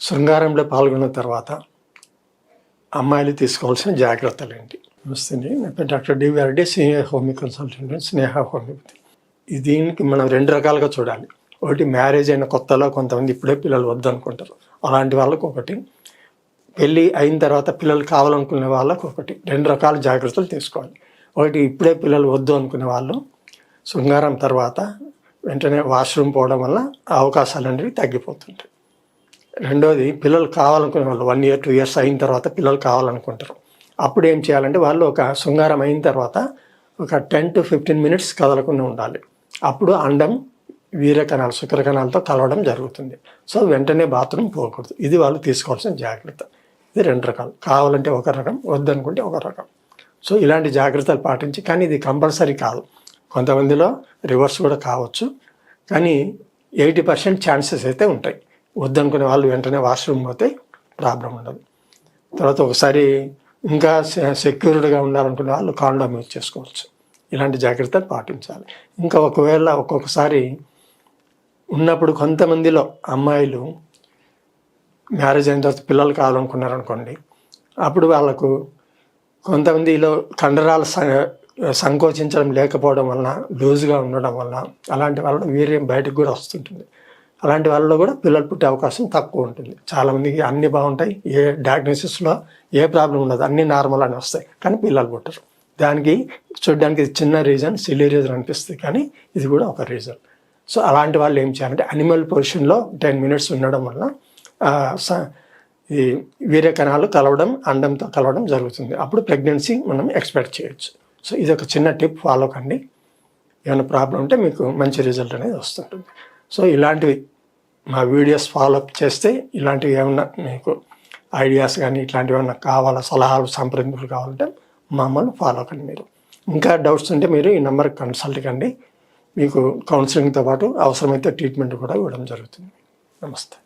శృంగారంలో పాల్గొన్న తర్వాత అమ్మాయిలు తీసుకోవాల్సిన జాగ్రత్తలు ఏంటి? నమస్తే, నా పేరు డాక్టర్ డివి రెడ్డి, సీనియర్ హోమియో కన్సల్టెంట్, స్నేహ హోమియోపతి. దీనికి మనం రెండు రకాలుగా చూడాలి. ఒకటి, మ్యారేజ్ అయిన కొత్తలో కొంతమంది ఇప్పుడే పిల్లలు వద్దు అనుకుంటారు, అలాంటి వాళ్ళకు ఒకటి. పెళ్ళి అయిన తర్వాత పిల్లలు కావాలనుకునే వాళ్ళకు ఒకటి. రెండు రకాల జాగ్రత్తలు తీసుకోవాలి. ఒకటి, ఇప్పుడే పిల్లలు వద్దు అనుకునే వాళ్ళు శృంగారం తర్వాత వెంటనే వాష్రూమ్ పోవడం వల్ల అవకాశాలు అనేవి తగ్గిపోతుంటాయి. రెండోది, పిల్లలు కావాలనుకునే వాళ్ళు 1 year 2 years అయిన తర్వాత పిల్లలు కావాలనుకుంటారు. అప్పుడు ఏం చేయాలంటే వాళ్ళు ఒక శృంగారం అయిన తర్వాత ఒక 10 to 15 minutes కదలకుండా ఉండాలి. అప్పుడు అండం వీర్యకణాలు శుక్రకణాలతో కలవడం జరుగుతుంది. సో వెంటనే బాత్రూమ్ పోకూడదు. ఇది వాళ్ళు తీసుకోవాల్సిన జాగ్రత్త. ఇది రెండు రకాలు. కావాలంటే ఒక రకం, వద్దనుకుంటే ఒక రకం. సో ఇలాంటి జాగ్రత్తలు పాటించి, కానీ ఇది కంపల్సరీ కాదు. కొంతమందిలో రివర్స్ కూడా కావచ్చు, కానీ 80% ఛాన్సెస్ అయితే ఉంటాయి. వద్దనుకునే వాళ్ళు వెంటనే వాష్రూమ్ పోతే ప్రాబ్లం ఉండదు. తర్వాత ఒకసారి ఇంకా సెక్యూర్డ్గా ఉండాలనుకునే వాళ్ళు కాండోమ్ యూజ్ చేసుకోవచ్చు. ఇలాంటి జాగ్రత్తలు పాటించాలి. ఇంకా ఒకవేళ ఒక్కొక్కసారి ఉన్నప్పుడు కొంతమందిలో అమ్మాయిలు మ్యారేజ్ అయిన తర్వాత పిల్లలు కావాలనుకున్నారనుకోండి, అప్పుడు వాళ్ళకు కొంతమందిలో కండరాలు సంకోచించడం లేకపోవడం వలన, లూజ్గా ఉండడం వలన అలాంటి వాళ్ళలో వీర్యం బయటకు కూడా వస్తుంటుంది. అలాంటి వాళ్ళలో కూడా పిల్లలు పుట్టే అవకాశం తక్కువ ఉంటుంది. చాలామందికి అన్నీ బాగుంటాయి, ఏ డయాగ్నోసిస్లో ఏ ప్రాబ్లం ఉండదు, అన్నీ నార్మల్ అని వస్తాయి, కానీ పిల్లలు పుట్టరు. దానికి చూడడానికి చిన్న రీజన్, సిల్లీ రీజన్ అనిపిస్తుంది, కానీ ఇది కూడా ఒక రీజన్. సో అలాంటి వాళ్ళు ఏం చేయాలంటే అనిమల్ పొజిషన్లో 10 minutes ఉండడం వల్ల ఈ వీర్యకణాలు కలవడం, అండంతో కలవడం జరుగుతుంది. అప్పుడు ప్రెగ్నెన్సీ మనం ఎక్స్పెక్ట్ చేయొచ్చు. సో ఇది ఒక చిన్న టిప్, ఫాలో కండి. ఏమైనా ప్రాబ్లం ఉంటే మీకు మంచి రిజల్ట్ అనేది వస్తుంటుంది. సో ఇలాంటివి మా వీడియోస్ ఫాలోఅప్ చేస్తే ఇలాంటివి ఏమన్నా మీకు ఐడియాస్ కానీ ఇట్లాంటివి ఏమన్నా కావాలా, సలహాలు, సంప్రదింపులు కావాలంటే మమ్మల్ని ఫాలో కండి. మీరు ఇంకా డౌట్స్ ఉంటే మీరు ఈ నెంబర్కి కన్సల్ట్ కండి. మీకు కౌన్సిలింగ్తో పాటు అవసరమైతే ట్రీట్మెంట్ కూడా ఇవ్వడం జరుగుతుంది. నమస్తే.